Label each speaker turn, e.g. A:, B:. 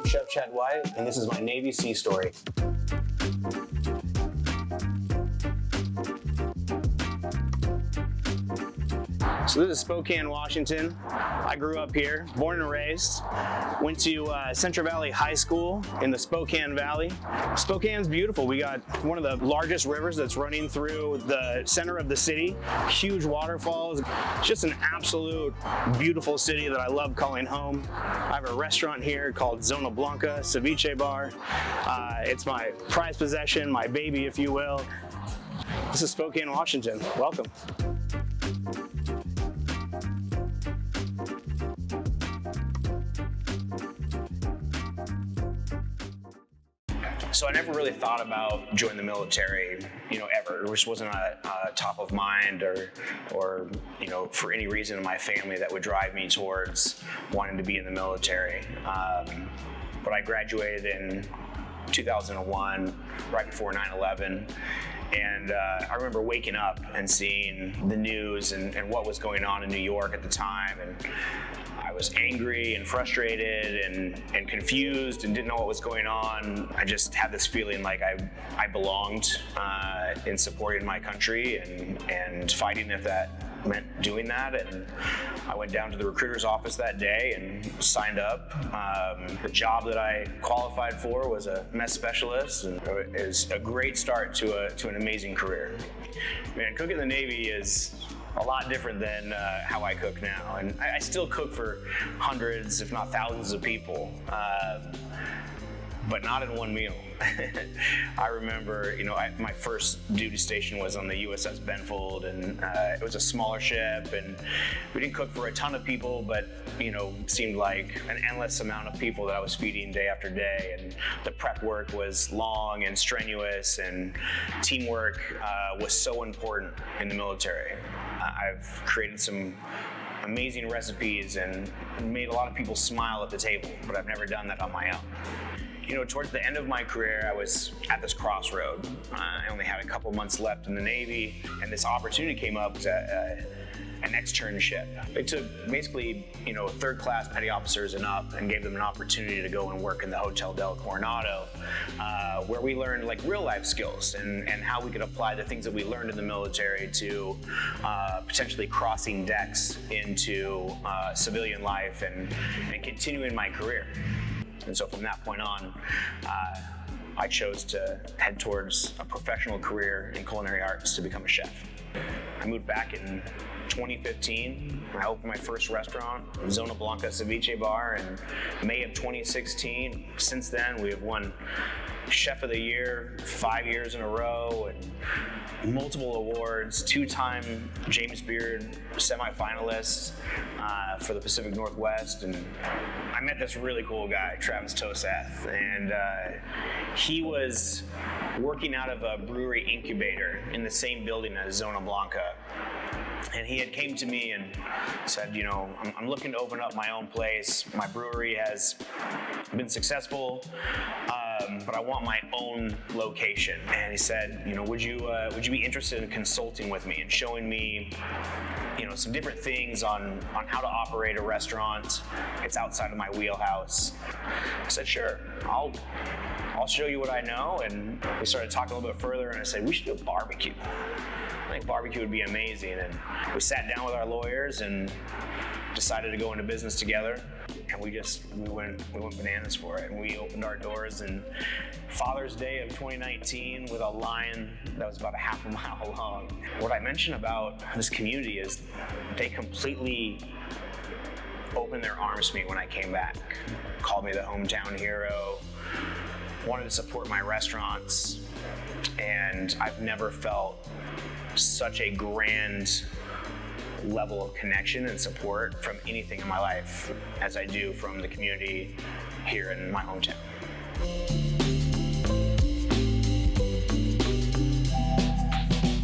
A: I'm Chef Chad White, and this is my Navy Sea story. So this is Spokane, Washington. I grew up here, born and raised. Went to Central Valley High School in the Spokane Valley. Spokane's beautiful. We got one of the largest rivers that's running through the center of the city. Huge waterfalls. It's just an absolute beautiful city that I love calling home. I have a restaurant here called Zona Blanca Ceviche Bar. It's my prized possession, my baby, if you will. This is Spokane, Washington. Welcome. So I never really thought about joining the military, ever. It just wasn't a top of mind or, for any reason in my family that would drive me towards wanting to be in the military. But I graduated in 2001, right before 9/11. And I remember waking up and seeing the news and what was going on in New York at the time. And I was angry and frustrated and confused and didn't know what was going on. I just had this feeling like I belonged in supporting my country and fighting if that meant doing that. And I went down to the recruiter's office that day and signed up. The job that I qualified for was a mess specialist, and it was a great start to an amazing career. Man, cooking in the Navy is a lot different than how I cook now. And I still cook for hundreds, if not thousands of people, but not in one meal. I remember, my first duty station was on the USS Benfold, and it was a smaller ship, and we didn't cook for a ton of people, but seemed like an endless amount of people that I was feeding day after day. And the prep work was long and strenuous, and teamwork was so important in the military. I've created some amazing recipes and made a lot of people smile at the table, but I've never done that on my own. Towards the end of my career, I was at this crossroad. I only had a couple months left in the Navy, and this opportunity came up as an externship. They took basically, third-class petty officers and up, and gave them an opportunity to go and work in the Hotel Del Coronado, where we learned real-life skills and how we could apply the things that we learned in the military to potentially crossing decks into civilian life and continuing my career. And so from that point on, I chose to head towards a professional career in culinary arts to become a chef. I moved back in 2015. I opened my first restaurant, Zona Blanca Ceviche Bar, in May of 2016. Since then, we have won Chef of the Year 5 years in a row, and multiple awards, 2-time James Beard semifinalists for the Pacific Northwest. And I met this really cool guy, Travis Tosath, and he was working out of a brewery incubator in the same building as Zona Blanca. And he had came to me and said, I'm looking to open up my own place. My brewery has been successful, but I want my own location. And he said, would you be interested in consulting with me and showing me, some different things on how to operate a restaurant? It's outside of my wheelhouse. I said, sure, I'll show you what I know. And we started talking a little bit further, and I said, we should do a barbecue. I think barbecue would be amazing. And we sat down with our lawyers and decided to go into business together. And we went bananas for it. And we opened our doors in Father's Day of 2019 with a line that was about a half a mile long. What I mentioned about this community is they completely opened their arms to me when I came back. Called me the hometown hero, wanted to support my restaurants, and I've never felt such a grand level of connection and support from anything in my life as I do from the community here in my hometown.